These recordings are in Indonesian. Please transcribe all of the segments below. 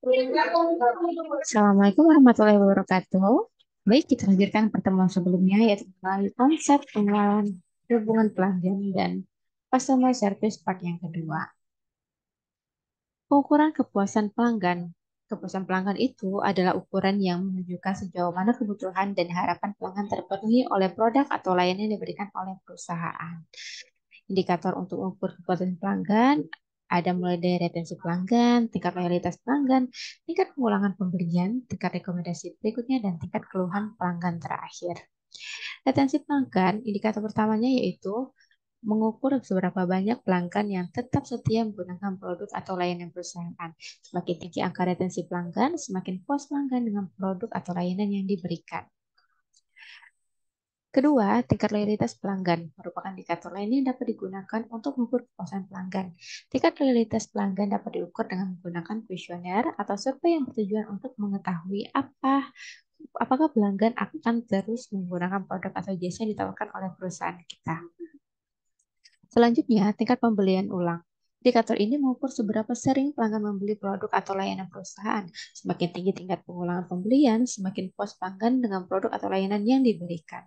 Assalamualaikum warahmatullahi wabarakatuh. Baik, kita lanjutkan pertemuan sebelumnya yaitu mengenai konsep pengenalan hubungan pelanggan dan customer service part yang kedua. Pengukuran kepuasan pelanggan. Kepuasan pelanggan itu adalah ukuran yang menunjukkan sejauh mana kebutuhan dan harapan pelanggan terpenuhi oleh produk atau layanan yang diberikan oleh perusahaan. Indikator untuk mengukur kepuasan pelanggan ada mulai dari retensi pelanggan, tingkat loyalitas pelanggan, tingkat pengulangan pembelian, tingkat rekomendasi berikutnya, dan tingkat keluhan pelanggan terakhir. Retensi pelanggan, indikator pertamanya yaitu mengukur seberapa banyak pelanggan yang tetap setia menggunakan produk atau layanan perusahaan. Semakin tinggi angka retensi pelanggan, semakin puas pelanggan dengan produk atau layanan yang diberikan. Kedua, tingkat loyalitas pelanggan merupakan indikator lain yang dapat digunakan untuk mengukur kepuasan pelanggan. Tingkat loyalitas pelanggan dapat diukur dengan menggunakan kuesioner atau survei yang bertujuan untuk mengetahui apakah pelanggan akan terus menggunakan produk atau jasa yang ditawarkan oleh perusahaan kita. Selanjutnya, tingkat pembelian ulang. Indikator ini mengukur seberapa sering pelanggan membeli produk atau layanan perusahaan. Semakin tinggi tingkat pengulangan pembelian, semakin puas pelanggan dengan produk atau layanan yang diberikan.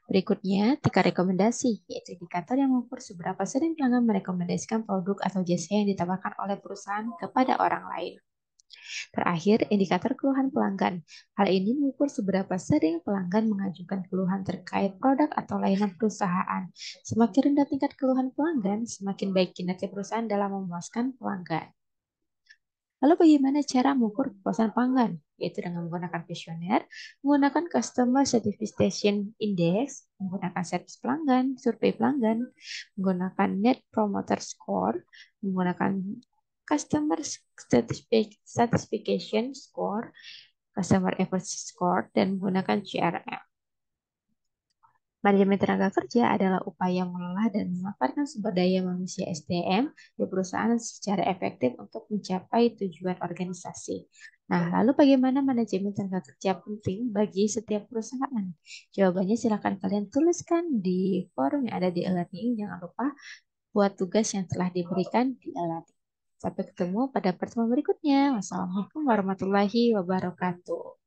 Berikutnya, tingkat rekomendasi, yaitu indikator yang mengukur seberapa sering pelanggan merekomendasikan produk atau jasa yang ditawarkan oleh perusahaan kepada orang lain. Terakhir, indikator keluhan pelanggan. Hal ini mengukur seberapa sering pelanggan mengajukan keluhan terkait produk atau layanan perusahaan. Semakin rendah tingkat keluhan pelanggan, semakin baik kinerja perusahaan dalam memuaskan pelanggan. Lalu bagaimana cara mengukur kepuasan pelanggan? Yaitu dengan menggunakan kuesioner, menggunakan Customer Satisfaction Index, menggunakan servis pelanggan, survei pelanggan, menggunakan Net Promoter Score, menggunakan Customer Satisfaction Score, Customer Effort Score, dan menggunakan CRM. Manajemen tenaga kerja adalah upaya mengelola dan memanfaatkan sumber daya manusia SDM di perusahaan secara efektif untuk mencapai tujuan organisasi. Nah, lalu bagaimana manajemen tenaga kerja penting bagi setiap perusahaan? Jawabannya silakan kalian tuliskan di forum yang ada di e-learning. Jangan lupa buat tugas yang telah diberikan di e-learning. Sampai ketemu pada pertemuan berikutnya. Wassalamualaikum warahmatullahi wabarakatuh.